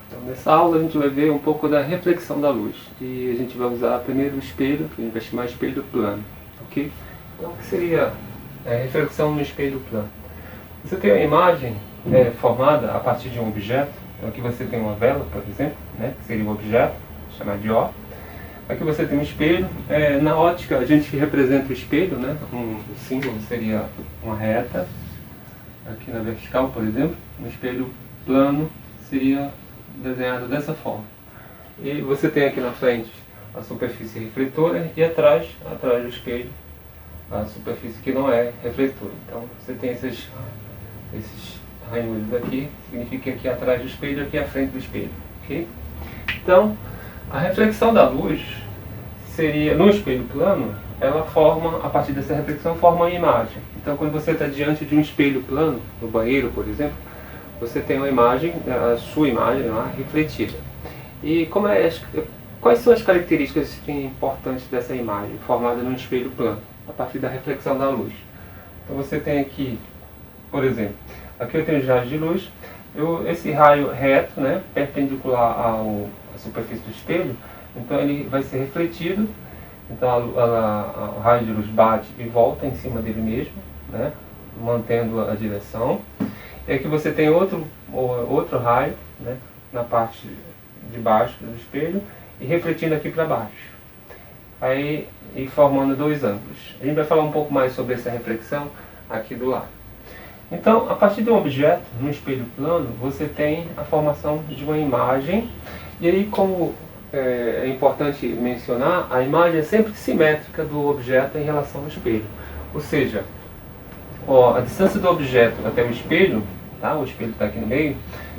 Então, nessa aula a gente vai ver um pouco da reflexão da luz e a gente vai usar primeiro o espelho, que a gente vai chamar de espelho plano, ok? Então, o que seria reflexão no espelho plano? Você tem a imagem formada a partir de um objeto. Então, aqui você tem uma vela, por exemplo, né, que seria um objeto, chamado de ó. Aqui você tem um espelho. Na ótica a gente representa o espelho, né? O símbolo seria uma reta. Aqui na vertical, por exemplo, um espelho plano seria desenhado dessa forma. E você tem aqui na frente a superfície refletora e atrás do espelho, a superfície que não é refletora. Então você tem esses ranhuros aqui, significa que atrás do espelho, aqui à frente do espelho. Okay? Então, a reflexão da luz seria, no espelho plano, ela forma, a partir dessa reflexão, forma uma imagem. Então, quando você está diante de um espelho plano, no banheiro, por exemplo, você tem uma imagem, a sua imagem lá, refletida. E quais são as características importantes dessa imagem, formada num espelho plano, a partir da reflexão da luz? Então, você tem aqui, por exemplo, aqui eu tenho os raios de luz. Esse raio reto, né, perpendicular à superfície do espelho, então ele vai ser refletido. Então o raio de luz bate e volta em cima dele mesmo, né, mantendo a direção. E aqui você tem outro raio, né, na parte de baixo do espelho e refletindo aqui para baixo. Aí, e formando dois ângulos. A gente vai falar um pouco mais sobre essa reflexão aqui do lado. Então, a partir de um objeto, no espelho plano, você tem a formação de uma imagem. E aí, como é importante mencionar, a imagem é sempre simétrica do objeto em relação ao espelho. Ou seja, a distância do objeto até o espelho, tá? O espelho está aqui no meio,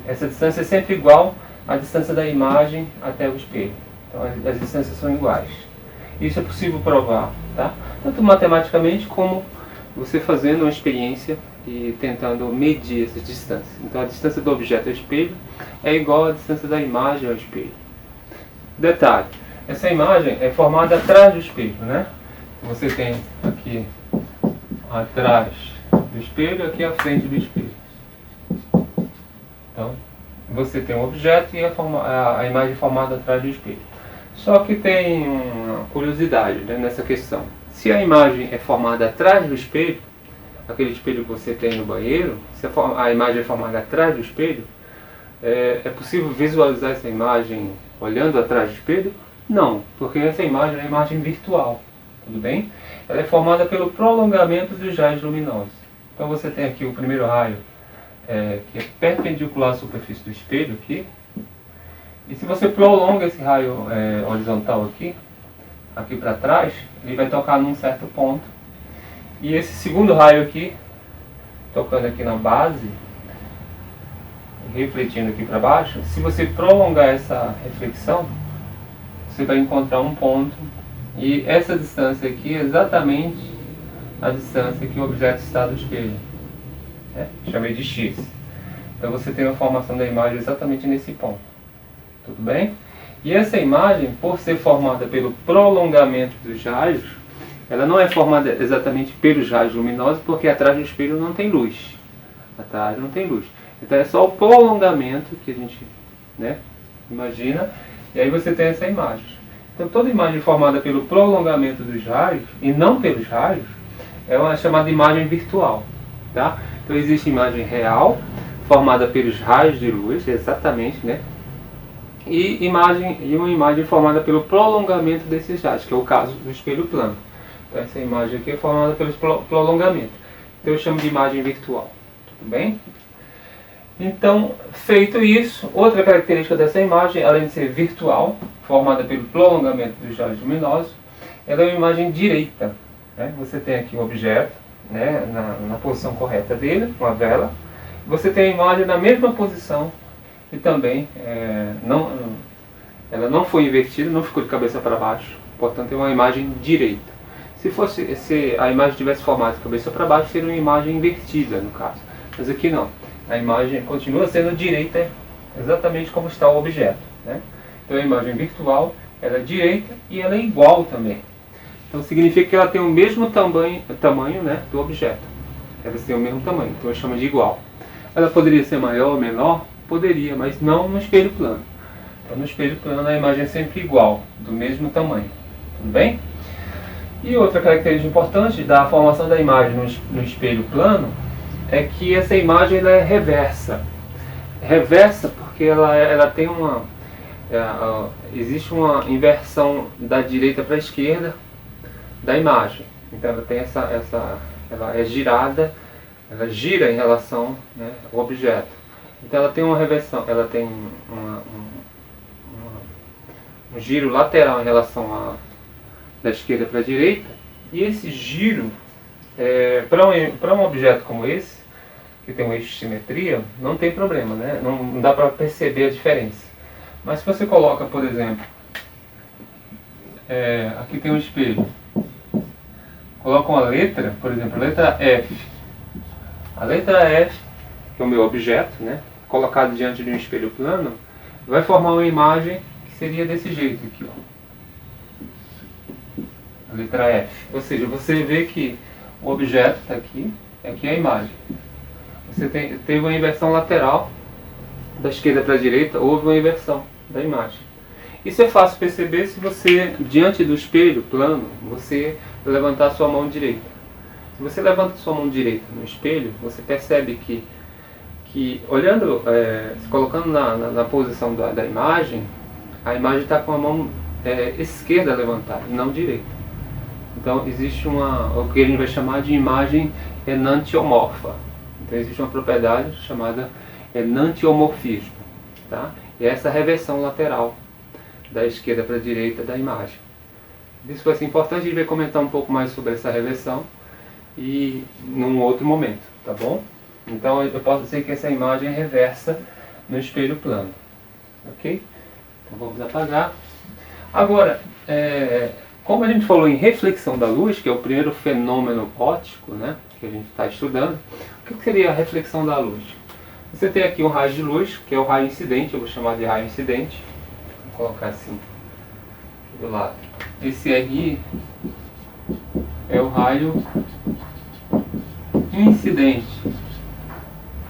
essa distância é sempre igual à distância da imagem até o espelho. Então, as distâncias são iguais. Isso é possível provar, tá? Tanto matematicamente como você fazendo uma experiência e tentando medir essas distâncias. Então a distância do objeto ao espelho é igual à distância da imagem ao espelho. Detalhe, essa imagem é formada atrás do espelho, né? Você tem aqui atrás do espelho e aqui à frente do espelho. Então, você tem um objeto e a imagem formada atrás do espelho. Só que tem uma curiosidade, né, nessa questão. Se a imagem é formada atrás do espelho, aquele espelho que você tem no banheiro, se a imagem é formada atrás do espelho, é possível visualizar essa imagem olhando atrás do espelho? Não, porque essa imagem é uma imagem virtual, tudo bem? Ela é formada pelo prolongamento dos raios luminosos. Então você tem aqui o primeiro raio, que é perpendicular à superfície do espelho aqui, e se você prolonga esse raio horizontal aqui para trás, ele vai tocar num certo ponto. E esse segundo raio aqui, tocando aqui na base, refletindo aqui para baixo, se você prolongar essa reflexão, você vai encontrar um ponto. E essa distância aqui é exatamente a distância que o objeto está do espelho. Chamei de x. Então você tem a formação da imagem exatamente nesse ponto. Tudo bem? E essa imagem, por ser formada pelo prolongamento dos raios, ela não é formada exatamente pelos raios luminosos, porque atrás do espelho não tem luz. Atrás não tem luz. Então é só o prolongamento que a gente, né, imagina, e aí você tem essa imagem. Então toda imagem formada pelo prolongamento dos raios, e não pelos raios, é uma chamada imagem virtual. Tá? Então existe imagem real, formada pelos raios de luz, exatamente, né? E uma imagem formada pelo prolongamento desses raios, que é o caso do espelho plano. Então essa imagem aqui é formada pelo prolongamento. Então eu chamo de imagem virtual. Tudo bem? Então, feito isso, outra característica dessa imagem, além de ser virtual, formada pelo prolongamento dos raios luminosos, ela é uma imagem direita. Né? Você tem aqui o objeto, né, na posição correta dele, uma vela. Você tem a imagem na mesma posição e também ela não foi invertida, não ficou de cabeça para baixo, portanto é uma imagem direita. Se a imagem tivesse formato de cabeça para baixo, seria uma imagem invertida no caso, mas aqui não, a imagem continua sendo direita exatamente como está o objeto, né? Então a imagem virtual, ela é direita e ela é igual também. Então significa que ela tem o mesmo tamanho, né, do objeto. Elas têm o mesmo tamanho, então eu chamo de igual. Ela poderia ser maior ou menor? Poderia, mas não no espelho plano. Então, no espelho plano a imagem é sempre igual, do mesmo tamanho. Tudo bem? E outra característica importante da formação da imagem no espelho plano é que essa imagem ela é reversa. Reversa porque ela tem existe uma inversão da direita para a esquerda da imagem. Então ela tem ela é girada, ela gira em relação, né, ao objeto. Então ela tem uma reversão, ela tem um giro lateral em relação da esquerda para a direita, e esse giro, para um objeto como esse, que tem um eixo de simetria, não tem problema, né? Não dá para perceber a diferença. Mas se você coloca, por exemplo, aqui tem um espelho, coloca uma letra, por exemplo, a letra F. A letra F, que é o meu objeto, né, colocado diante de um espelho plano, vai formar uma imagem que seria desse jeito aqui, ó. A letra F. Ou seja, você vê que o objeto está aqui, aqui é a imagem. Você teve uma inversão lateral, da esquerda para a direita, houve uma inversão da imagem. Isso é fácil perceber se você, diante do espelho plano, você levantar a sua mão direita. Se você levanta a sua mão direita no espelho, você percebe que olhando, se colocando na posição da imagem, a imagem está com a mão esquerda levantada, não direita. Então existe o que a gente vai chamar de imagem enantiomorfa. Então existe uma propriedade chamada enantiomorfismo, tá? E essa reversão lateral da esquerda para a direita da imagem. Isso vai ser importante, a gente vai comentar um pouco mais sobre essa reversão e num outro momento, tá bom? Então eu posso dizer que essa imagem é reversa no espelho plano, ok? Então vamos apagar. Agora, como a gente falou em reflexão da luz, que é o primeiro fenômeno óptico, né, que a gente está estudando, o que seria a reflexão da luz? Você tem aqui um raio de luz, que é o raio incidente, eu vou chamar de raio incidente. Vou colocar assim do lado. Esse RI é o raio incidente.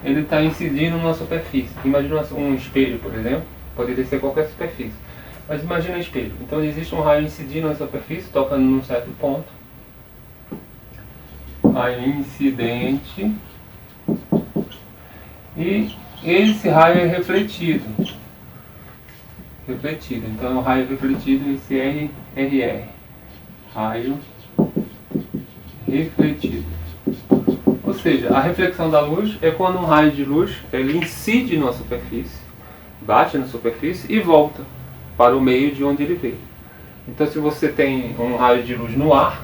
Ele está incidindo numa superfície. Imagina um espelho, por exemplo, poderia ser qualquer superfície. Mas imagina um espelho. Então existe um raio incidindo na superfície, tocando num certo ponto. Raio incidente. E esse raio é refletido. Então é um raio refletido, esse RR. Raio refletido. Ou seja, a reflexão da luz é quando um raio de luz ele incide numa superfície, bate na superfície e volta para o meio de onde ele veio. Então se você tem um raio de luz no ar,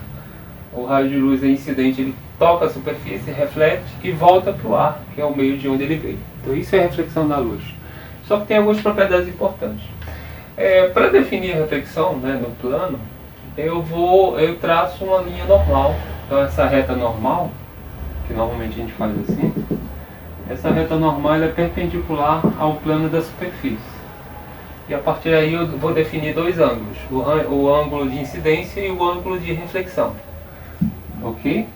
o raio de luz é incidente, ele toca a superfície, reflete e volta para o ar, que é o meio de onde ele veio. Então isso é a reflexão da luz. Só que tem algumas propriedades importantes. Para definir a reflexão, né, no plano, eu traço uma linha normal. Então essa reta normal, que normalmente a gente faz assim, essa reta normal ela é perpendicular ao plano da superfície. E a partir daí eu vou definir dois ângulos, o ângulo de incidência e o ângulo de reflexão. Ok?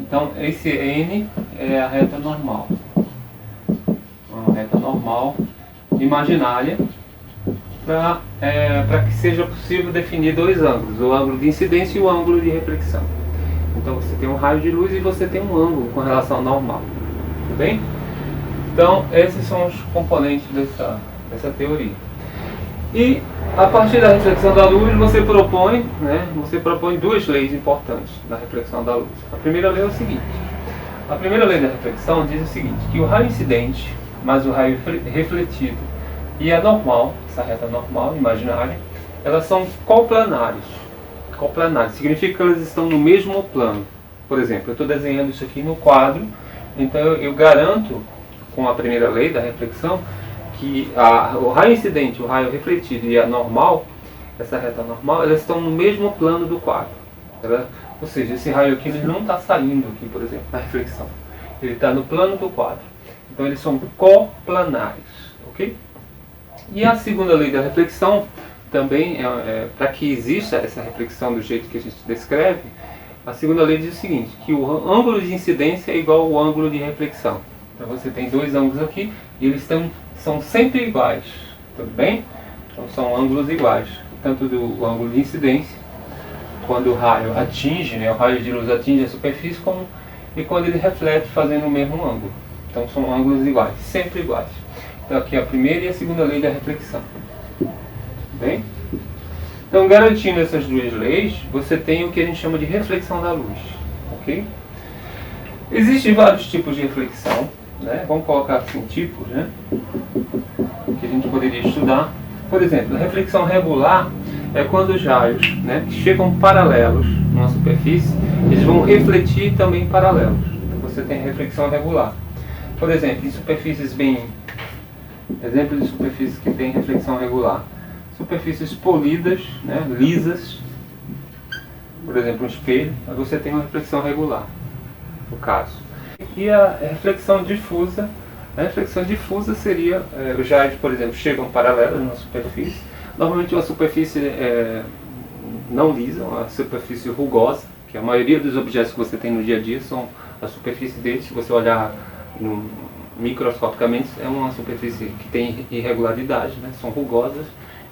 Então esse N é a reta normal. Uma reta normal imaginária para que seja possível definir dois ângulos, o ângulo de incidência e o ângulo de reflexão. Então você tem um raio de luz e você tem um ângulo com relação ao normal. Tudo bem? Então esses são os componentes dessa teoria. E a partir da reflexão da luz você propõe duas leis importantes da reflexão da luz. A primeira lei é o seguinte: a primeira lei da reflexão diz o seguinte, que o raio incidente mais o raio refletido e a normal, essa reta normal imaginária, elas são coplanares. Coplanares significa que elas estão no mesmo plano. Por exemplo, eu estou desenhando isso aqui no quadro, então eu garanto com a primeira lei da reflexão que o raio incidente, o raio refletido e a normal, essa reta normal, elas estão no mesmo plano do quadro. Ou seja, esse raio aqui ele não está saindo aqui, por exemplo, na reflexão. Ele está no plano do quadro. Então eles são coplanares. Ok? E a segunda lei da reflexão, também, para que exista essa reflexão do jeito que a gente descreve, a segunda lei diz o seguinte, que o ângulo de incidência é igual ao ângulo de reflexão. Então você tem dois ângulos aqui e eles são sempre iguais, tudo bem? Então são ângulos iguais, tanto do ângulo de incidência, quando o raio atinge, né, o raio de luz atinge a superfície, e quando ele reflete fazendo o mesmo ângulo. Então são ângulos iguais, sempre iguais. Então aqui a primeira e a segunda lei da reflexão. Bem? Então, garantindo essas duas leis, você tem o que a gente chama de reflexão da luz. Ok? Existem vários tipos de reflexão, né? Vamos colocar assim, tipos, né? Que a gente poderia estudar. Por exemplo, a reflexão regular é quando os raios, né, que chegam paralelos numa superfície, eles vão refletir também paralelos. Então você tem a reflexão regular. Por exemplo, em superfícies exemplo de superfícies que tem reflexão regular. Superfícies polidas, né, lisas, por exemplo, um espelho, você tem uma reflexão regular, no caso. E a reflexão difusa seria, os raios, por exemplo, chegam paralelos numa superfície, normalmente uma superfície não lisa, uma superfície rugosa, que a maioria dos objetos que você tem no dia a dia são a superfície deles, se você olhar microscopicamente, é uma superfície que tem irregularidade, né, são rugosas.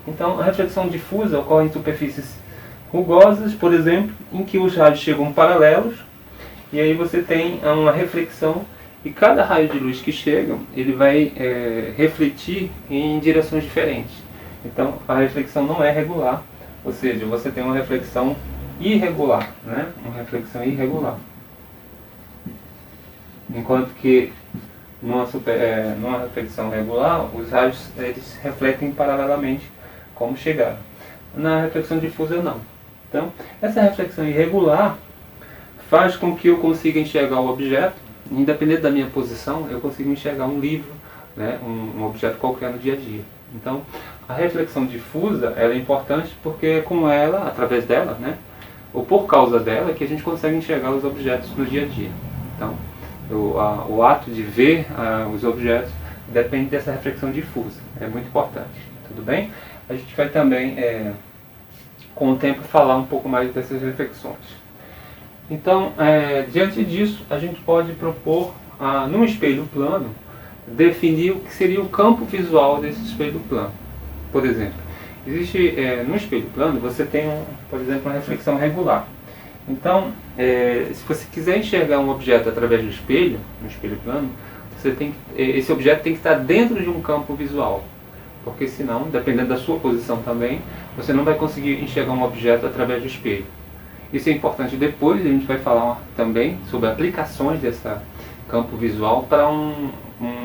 Então, a reflexão difusa ocorre em superfícies rugosas, por exemplo, em que os raios chegam paralelos, e aí você tem uma reflexão, e cada raio de luz que chega, ele vai refletir em direções diferentes. Então, a reflexão não é regular, ou seja, você tem uma reflexão irregular, né? Uma reflexão irregular. Enquanto que numa reflexão regular, os raios eles refletem paralelamente como chegaram. Na reflexão difusa, não. Então, essa reflexão irregular faz com que eu consiga enxergar o objeto, independente da minha posição, eu consigo enxergar um livro, né, um objeto qualquer no dia a dia. Então, a reflexão difusa ela é importante porque é com ela, através dela, né, ou por causa dela, que a gente consegue enxergar os objetos no dia a dia. Então, o ato de ver os objetos depende dessa reflexão difusa. É muito importante. Tudo bem? A gente vai também, com o tempo, falar um pouco mais dessas reflexões. Então, diante disso, a gente pode propor, num espelho plano, definir o que seria o campo visual desse espelho plano. Por exemplo, existe, no espelho plano, você tem, por exemplo, uma reflexão regular. Então, se você quiser enxergar um objeto através do espelho, no espelho plano, esse objeto tem que estar dentro de um campo visual. Porque senão, dependendo da sua posição também, você não vai conseguir enxergar um objeto através do espelho. Isso é importante. Depois a gente vai falar também sobre aplicações desse campo visual para um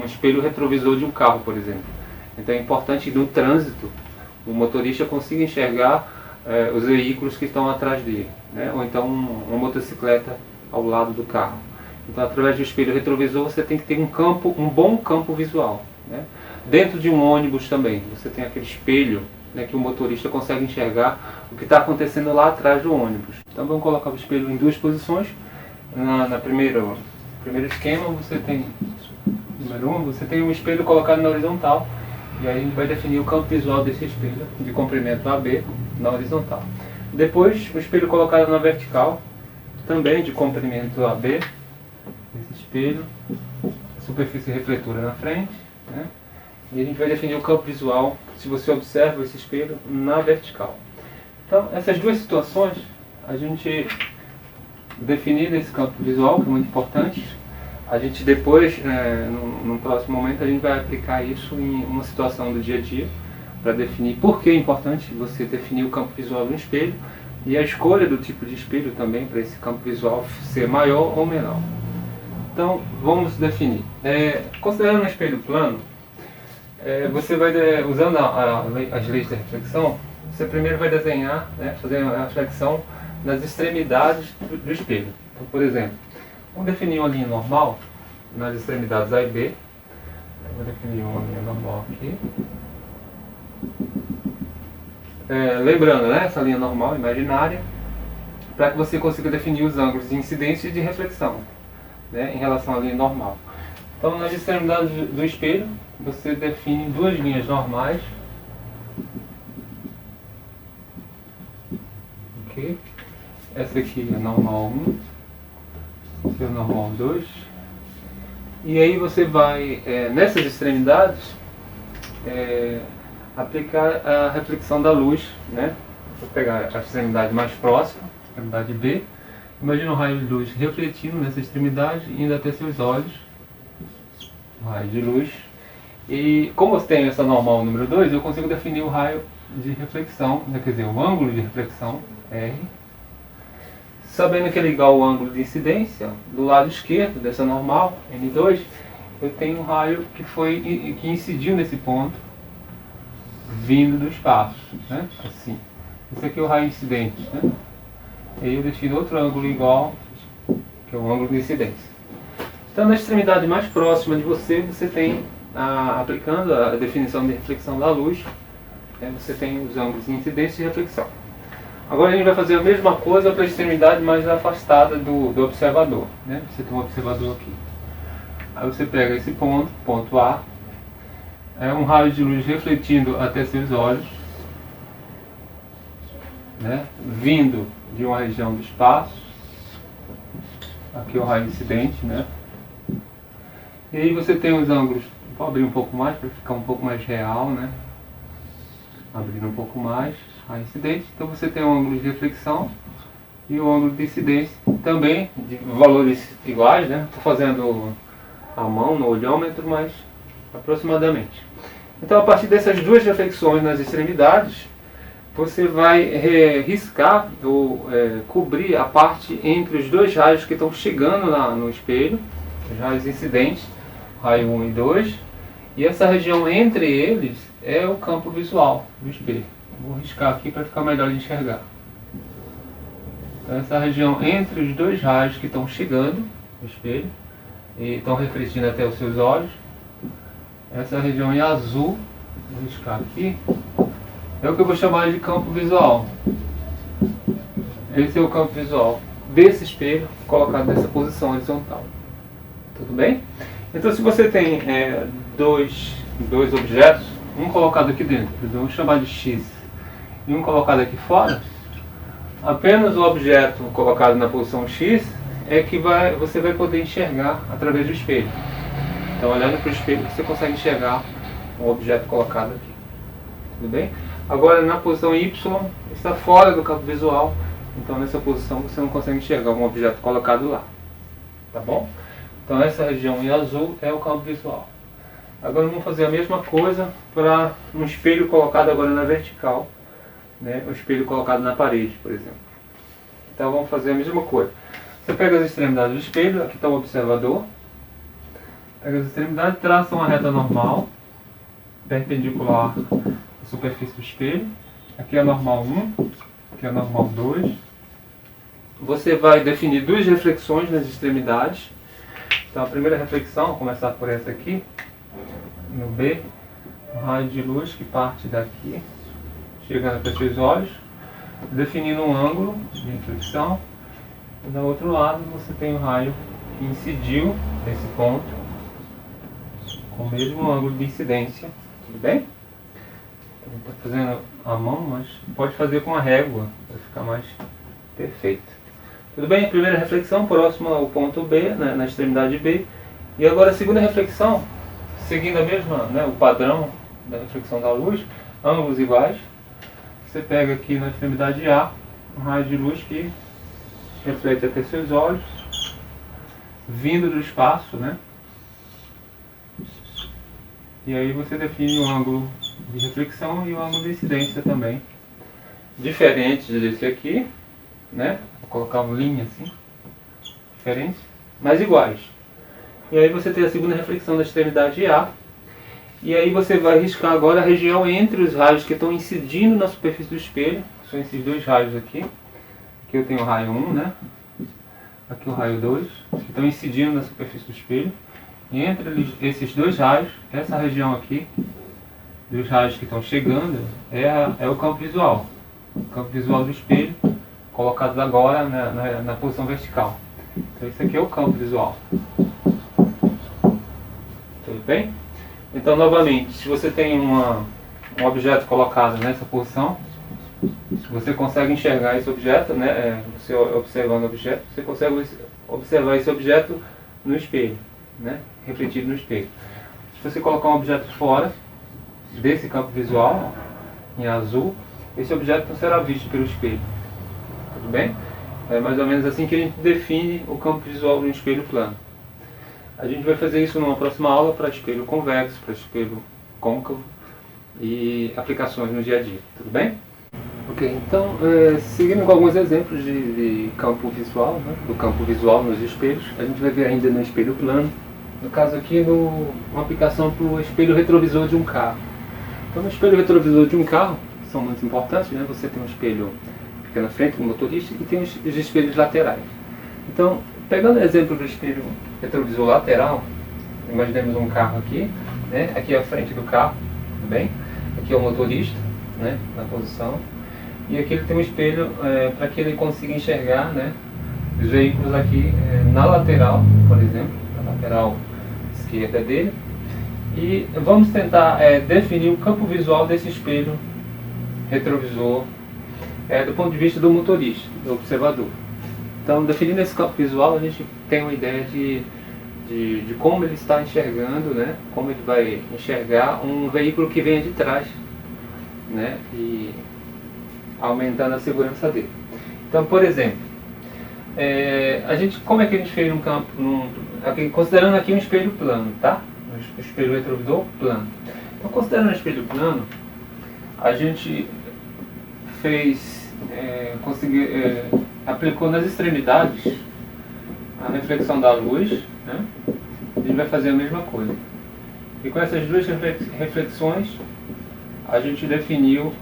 espelho retrovisor de um carro, por exemplo. Então é importante no trânsito o motorista consiga enxergar os veículos que estão atrás dele, né? Ou então uma motocicleta ao lado do carro. Então, através do espelho retrovisor, você tem que ter um bom campo visual, né? Dentro de um ônibus também, você tem aquele espelho, né, que o motorista consegue enxergar o que está acontecendo lá atrás do ônibus. Então, vamos colocar o espelho em duas posições. Na primeiro esquema, você tem, número 1, você tem um espelho colocado na horizontal, e aí a gente vai definir o campo visual desse espelho, de comprimento AB, na horizontal. Depois, o espelho colocado na vertical, também de comprimento AB, esse espelho, superfície refletora na frente, né? E a gente vai definir o campo visual, se você observa esse espelho, na vertical. Então, essas duas situações, a gente definir esse campo visual, que é muito importante. A gente depois, no próximo momento, a gente vai aplicar isso em uma situação do dia a dia, para definir por que é importante você definir o campo visual do espelho, e a escolha do tipo de espelho também, para esse campo visual ser maior ou menor. Então, vamos definir. Considerando um espelho plano, você vai, usando as leis da reflexão, você primeiro vai desenhar, né, fazer a reflexão nas extremidades do espelho. Então, por exemplo, vamos definir uma linha normal nas extremidades A e B. Eu vou definir uma linha normal aqui. Lembrando, né, essa linha normal, imaginária, para que você consiga definir os ângulos de incidência e de reflexão, né, em relação à linha normal. Então, nas extremidades do espelho, você define duas linhas normais. Ok? Essa aqui é normal 1, essa é normal 2, E aí você vai, nessas extremidades, aplicar a reflexão da luz, né? Vou pegar a extremidade mais próxima, a extremidade B. Imagina um raio de luz refletindo nessa extremidade, indo até seus olhos. Raio de luz. E como eu tenho essa normal número 2, eu consigo definir o raio de reflexão, né? Quer dizer, o ângulo de reflexão, R. Sabendo que ele é igual ao ângulo de incidência, do lado esquerdo dessa normal, N2, eu tenho um raio que incidiu nesse ponto, vindo do espaço, né? Assim. Esse aqui é o raio incidente, né? E aí eu defino outro ângulo igual, que é o ângulo de incidência. Então, na extremidade mais próxima de você, você tem, aplicando a definição de reflexão da luz, você tem os ângulos de incidência e reflexão. Agora a gente vai fazer a mesma coisa para a extremidade mais afastada do observador, né? Você tem um observador aqui. Aí você pega esse ponto A, é um raio de luz refletindo até seus olhos, né? Vindo de uma região do espaço. Aqui é o raio incidente, né? E aí você tem os ângulos, vou abrir um pouco mais para ficar um pouco mais real, né? Abrindo um pouco mais, raio incidente. Então você tem o ângulo de reflexão e o ângulo de incidência também, de valores iguais, né? Estou fazendo a mão no olhômetro, mas aproximadamente. Então, a partir dessas duas reflexões nas extremidades, você vai riscar ou cobrir a parte entre os dois raios que estão chegando no espelho, os raios incidentes, raio 1 e 2, e essa região entre eles é o campo visual do espelho. Vou riscar aqui para ficar melhor de enxergar. Então, essa região entre os dois raios que estão chegando no espelho e estão refletindo até os seus olhos, essa região em azul, vou riscar aqui, é o que eu vou chamar de campo visual. Esse é o campo visual desse espelho colocado nessa posição horizontal. Tudo bem? Então, se você tem dois objetos, um colocado aqui dentro, vamos chamar de X, e um colocado aqui fora, apenas o objeto colocado na posição X é que você vai poder enxergar através do espelho. Então, olhando para o espelho, você consegue enxergar o objeto colocado aqui. Tudo bem? Agora, na posição Y, está fora do campo visual. Então, nessa posição, você não consegue enxergar um objeto colocado lá. Tá bom? Então, essa região em azul é o campo visual. Agora, vamos fazer a mesma coisa para um espelho colocado agora na vertical. Né? O espelho colocado na parede, por exemplo. Então, vamos fazer a mesma coisa. Você pega as extremidades do espelho, aqui está o observador. Pega as extremidades, traça uma reta normal, perpendicular à superfície do espelho. Aqui é a normal 1, aqui é a normal 2. Você vai definir duas reflexões nas extremidades. Então, a primeira reflexão, vou começar por essa aqui, no B, um raio de luz que parte daqui, chegando até seus olhos, definindo um ângulo de reflexão. E do outro lado, você tem um raio que incidiu nesse ponto, com o mesmo ângulo de incidência. Tudo bem? Estou fazendo a mão, mas pode fazer com a régua, para ficar mais perfeito. Tudo bem? Primeira reflexão, próxima ao ponto B, né, na extremidade B. E agora a segunda reflexão, seguindo a mesma, né, o padrão da reflexão da luz, ângulos iguais. Você pega aqui na extremidade A, um raio de luz que reflete até seus olhos, vindo do espaço, né? E aí você define o ângulo de reflexão e o ângulo de incidência também, diferentes desse aqui, né? Vou colocar uma linha assim, diferentes, mas iguais. E aí você tem a segunda reflexão da extremidade A, e aí você vai riscar agora a região entre os raios que estão incidindo na superfície do espelho. São esses dois raios aqui. Aqui eu tenho o raio 1, né? Aqui o raio 2, que estão incidindo na superfície do espelho. E entre esses dois raios, essa região aqui, dos raios que estão chegando, é o campo visual. O campo visual do espelho, colocado agora na posição vertical. Então esse aqui é o campo visual. Tudo bem? Então, novamente, se você tem um objeto colocado nessa posição, você consegue enxergar esse objeto, né? Você observando o objeto, você consegue observar esse objeto no espelho, né? refletido no espelho. Se você colocar um objeto fora desse campo visual, em azul, esse objeto não será visto pelo espelho. Tudo bem? É mais ou menos assim que a gente define o campo visual no espelho plano. A gente vai fazer isso numa próxima aula para espelho convexo, para espelho côncavo e aplicações no dia a dia. Tudo bem? Ok, então, seguindo com alguns exemplos de campo visual, né, do campo visual nos espelhos, a gente vai ver ainda no espelho plano, no caso aqui, uma aplicação para o espelho retrovisor de um carro. Então, no espelho retrovisor de um carro, que são muito importantes, né, você tem um espelho que fica na frente do motorista e tem os espelhos laterais. Então, pegando o exemplo do espelho retrovisor lateral, imaginemos um carro aqui, né, aqui é a frente do carro, tudo bem? Aqui é o motorista, né, na posição. E aqui ele tem um espelho para que ele consiga enxergar, né, os veículos aqui na lateral, por exemplo, na lateral esquerda dele. E vamos tentar definir o campo visual desse espelho retrovisor do ponto de vista do motorista, do observador. Então, definindo esse campo visual, a gente tem uma ideia de como ele está enxergando, né, como ele vai enxergar um veículo que venha de trás, né, e aumentando a segurança dele. Então, por exemplo, como é que a gente fez um campo, considerando aqui um espelho plano, tá? Um espelho retrovisor plano. Então, considerando um espelho plano, a gente aplicou nas extremidades a reflexão da luz, né? A gente vai fazer a mesma coisa. E com essas duas reflexões, a gente definiu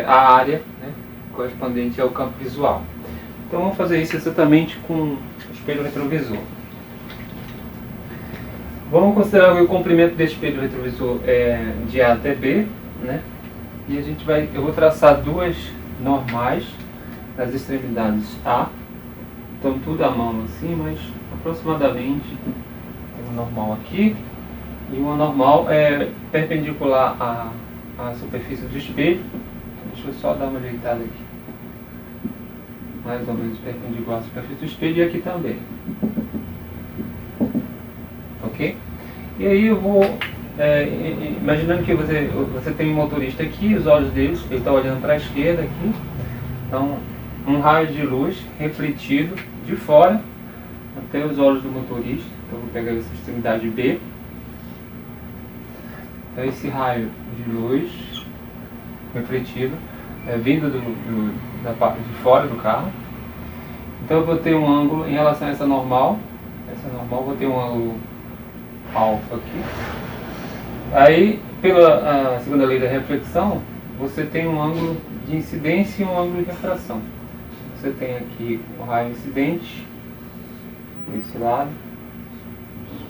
a área, né, correspondente ao campo visual. Então vamos fazer isso exatamente com o espelho retrovisor. Vamos considerar que o comprimento desse espelho retrovisor é de A até B, né? E eu vou traçar duas normais nas extremidades A. Então tudo à mão assim, mas aproximadamente tem uma normal aqui e uma normal perpendicular à superfície do espelho. Deixa eu só dar uma ajeitada aqui. Mais ou menos perpendicular à superfície do espelho e aqui também. Ok? E aí eu vou, imaginando que você tem um motorista aqui, os olhos dele, ele está olhando para a esquerda aqui. Então, um raio de luz refletido de fora até os olhos do motorista. Então, eu vou pegar essa extremidade B. Então, esse raio de luz refletido vindo da parte de fora do carro. Então eu vou ter um ângulo em relação a essa normal. Essa normal vou ter um ângulo alfa aqui. Aí, pela segunda lei da reflexão, você tem um ângulo de incidência e um ângulo de refração. Você tem aqui o raio incidente por esse lado,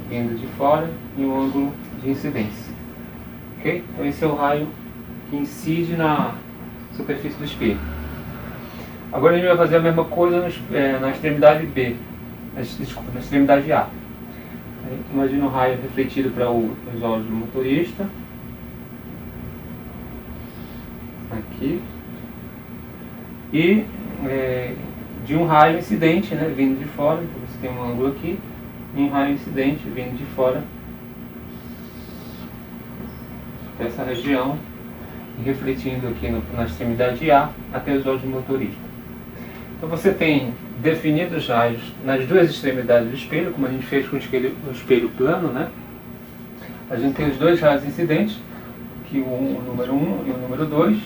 vindo de fora, e um ângulo de incidência. Ok? Então esse é o raio que incide na superfície do espelho. Agora a gente vai fazer a mesma coisa na extremidade B, desculpa, na extremidade A. Imagina um raio refletido para os olhos do motorista. Aqui. E de um raio incidente, né, vindo de fora. Então você tem um ângulo aqui. E um raio incidente vindo de fora dessa região. E refletindo aqui na extremidade A até os olhos do motorista. Então você tem definidos os raios nas duas extremidades do espelho, como a gente fez com o espelho plano, né? A gente tem os dois raios incidentes, aqui o número 1 e o número 2.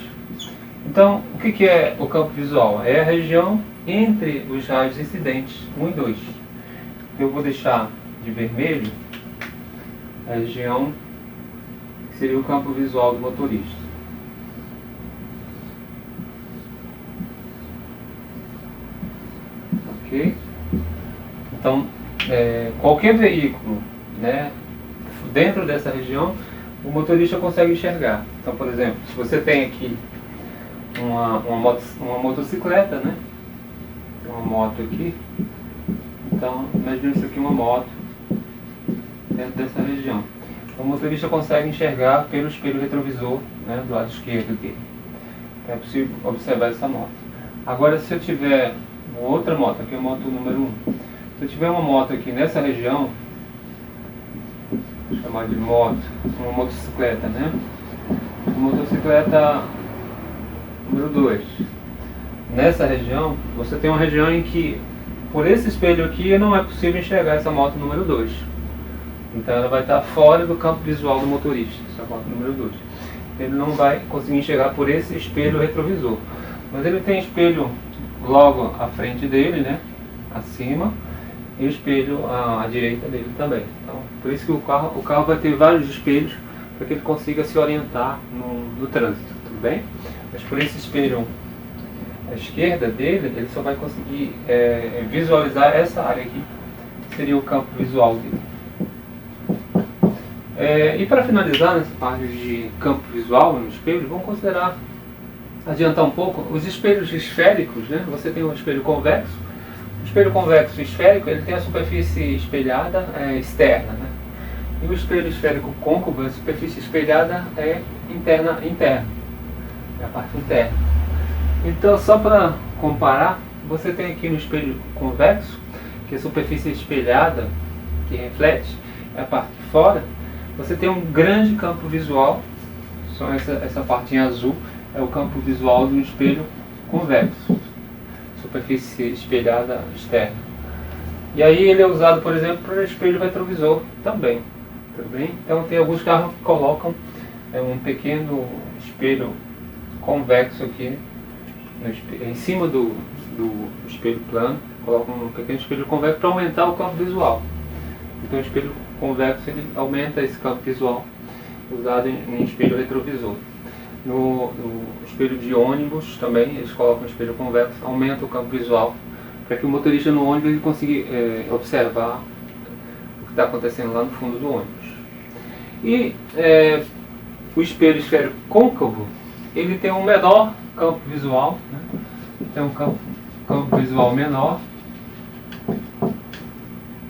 Então, o que é o campo visual? É a região entre os raios incidentes 1 e 2. Eu vou deixar de vermelho a região que seria o campo visual do motorista. Ok? Então, qualquer veículo, né, dentro dessa região, o motorista consegue enxergar. Então, por exemplo, se você tem aqui uma motocicleta, né? Tem uma moto aqui. Então, imagina isso aqui, uma moto dentro dessa região. Então, o motorista consegue enxergar pelo espelho retrovisor, né, do lado esquerdo dele. Então, é possível observar essa moto. Agora, se eu tiver outra moto, aqui é a moto número 1. Se eu tiver uma moto aqui nessa região, chamar de moto, uma motocicleta, né? Motocicleta número 2. Nessa região, você tem uma região em que, por esse espelho aqui, não é possível enxergar essa moto número 2. Então ela vai estar fora do campo visual do motorista, essa moto número 2. Ele não vai conseguir enxergar por esse espelho retrovisor. Mas ele tem espelho logo à frente dele, né? Acima, e o espelho à direita dele também. Então, por isso que o carro vai ter vários espelhos para que ele consiga se orientar no trânsito, tudo bem? Mas por esse espelho à esquerda dele, ele só vai conseguir visualizar essa área aqui, que seria o campo visual dele. E para finalizar nessa parte de campo visual no espelho, vamos adiantar um pouco os espelhos esféricos, né? Você tem um espelho convexo. O espelho convexo esférico, ele tem a superfície espelhada externa, né? E o espelho esférico côncavo, a superfície espelhada é interna, é a parte interna. Então, só para comparar, você tem aqui no espelho convexo, que a superfície espelhada, que reflete, é a parte de fora. Você tem um grande campo visual, só essa parte em azul é o campo visual do espelho convexo, superfície espelhada externa. E aí ele é usado, por exemplo, para espelho retrovisor também. Tudo bem? Então tem alguns carros que colocam um pequeno espelho convexo aqui em cima do espelho plano, colocam um pequeno espelho convexo para aumentar o campo visual. Então o espelho convexo ele aumenta esse campo visual usado em espelho retrovisor. No espelho de ônibus também eles colocam um espelho convexo, aumenta o campo visual para que o motorista no ônibus ele consiga observar o que está acontecendo lá no fundo do ônibus. E o espelho esférico côncavo ele tem um menor campo visual, né? Tem um campo visual menor.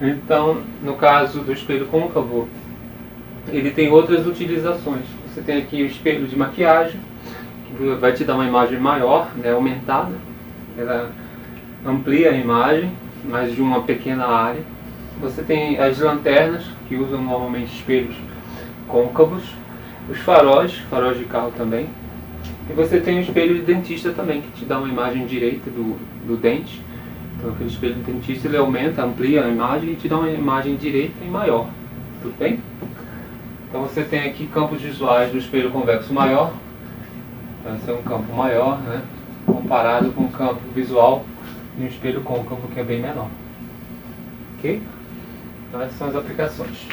Então, no caso do espelho côncavo, ele tem outras utilizações. Você tem aqui o espelho de maquiagem, que vai te dar uma imagem maior, né, aumentada. Ela amplia a imagem, mas de uma pequena área. Você tem as lanternas, que usam normalmente espelhos côncavos. Os faróis de carro também. E você tem o espelho de dentista também, que te dá uma imagem direita do dente. Então aquele espelho de dentista ele aumenta, amplia a imagem e te dá uma imagem direita e maior. Tudo bem? Então você tem aqui campos visuais do espelho convexo maior. Vai ser um campo maior, né? Comparado com o campo visual de um espelho côncavo que é bem menor. Ok? Então essas são as aplicações.